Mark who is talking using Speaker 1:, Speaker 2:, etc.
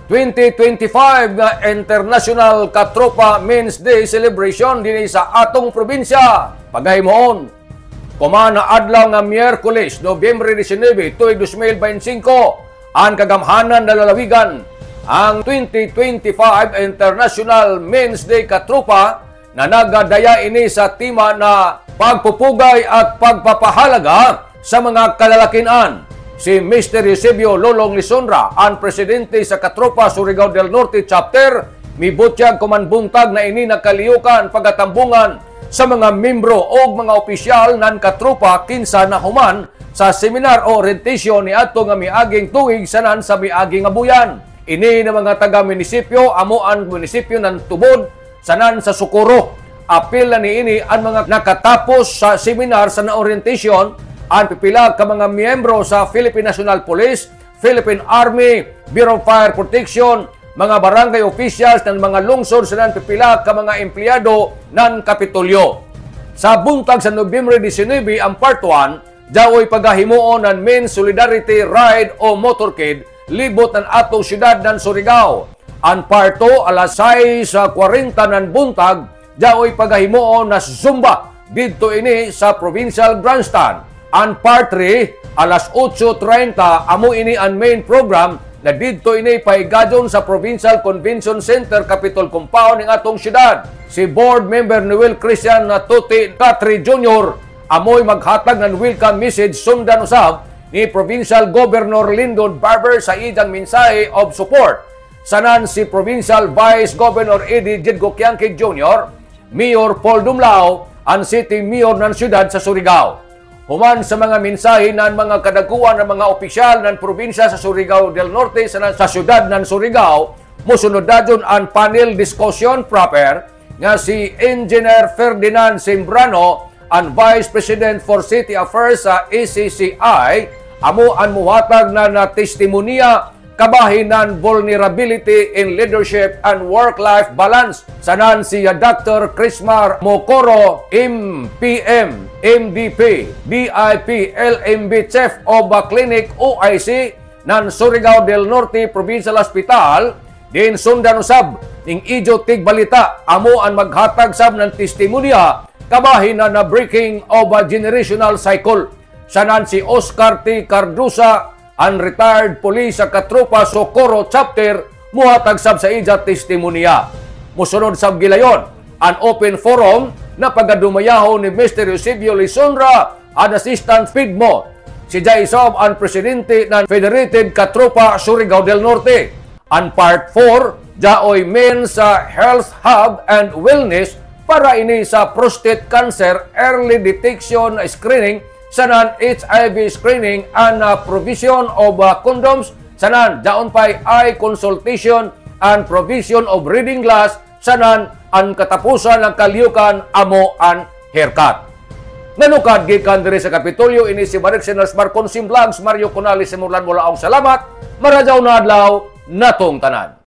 Speaker 1: 2025 nga International Katropa Men's Day celebration dinhi sa atong probinsya. Pagahimoon, kumana adlaw nga Miyerkules, Nobyembre 19, tuig 2025, ang kagamhanan na lalawigan ang 2025 International Men's Day Katropa na nagadaya ini sa tema na pagpupugay at pagpapahalaga sa mga kalalakian. Si Mr. Eusebio Lolong Lisonra, ang presidente sa Katropa Surigao del Norte Chapter, mibutyag kumanbuntag na ini nakaliyukan pagatambungan sa mga membro o mga opisyal ng Katropa kinsa na human sa seminar o orientation ni ato nga miaging tuig sanan sa miaging abuyan. Ini na mga taga-munisipyo, amuan munisipyo ng Tubod, sanan sa Socorro. Apil na ni ini ang mga nakatapos sa seminar sa na-orientation ang pipila ka mga miyembro sa Philippine National Police, Philippine Army, Bureau of Fire Protection, mga barangay officials ng mga lungsod sa pipila ka mga empleyado ng Kapitolyo. Sa buntag sa Nobyembre 19, ang Part 1, daoy pagahimuon ng Men's Solidarity Ride o Motorcade, libot ng atong syudad ng Surigao. Ang Part 2, alas 6:40 ng buntag, daoy pagahimuon na Zumba dito ini sa Provincial Grandstand. Ang Part 3, alas 8:30, amo ini ang main program na dito ini paigadon sa Provincial Convention Center Capitol Compound ng atong syudad. Si Board Member Noel Christian Tuti Catri Jr. amoy maghatag ng welcome message sundan usab ni Provincial Governor Lyndon Barber sa iyang mensahe of support. Sanan si Provincial Vice Governor Eddie Jedgo Kiangkig Jr., Mayor Paul Dumlao, ang City Mayor ng syudad sa Surigao. Human sa mga mensahe ng mga kadaguan ng mga opisyal ng probinsya sa Surigao del Norte sa syudad ng Surigao, musunod dadyon ang panel discussion proper nga si Engineer Ferdinand Sembrano, ang Vice President for City Affairs sa ACCI, amo ang muhatag na testimonya kabahin ng vulnerability in leadership and work-life balance. Sanan siya Dr. Crismar Mocoro, MPM, MDP, BIP, LMB Chief of Clinic OIC ng Surigao del Norte Provincial Hospital, din sundan usab ning Ijo Tigbalita, amo ang maghatag sab ng testimonya kabahin na breaking of a generational cycle. Sanan si Oscar T. Cardusa, ang retired police sa Katropa Socorro Chapter, muhatag sab sa ija testimonya. Musunod sab gilayon an open forum na pagadumayahon ni Mr. Eusebio Lisonra, ang Assistant FIDMO. Si Jaisob ang presidente ng Federated Katropa Surigao del Norte. Ang Part 4, jaoy Men's Health Hub and Wellness para ini sa prostate cancer early detection screening, sanan HIV screening and provision of condoms, sanan daon pay eye consultation and provision of reading glass, sanan ang katapusan ng kaliyukan amo ang haircut. Nanukad gikan diri sa Kapitolyo ini si Maricseners Marconsim Vlogs, Mario Conali Simulan mula ang salamat. Marajaw na adlaw natong tanan.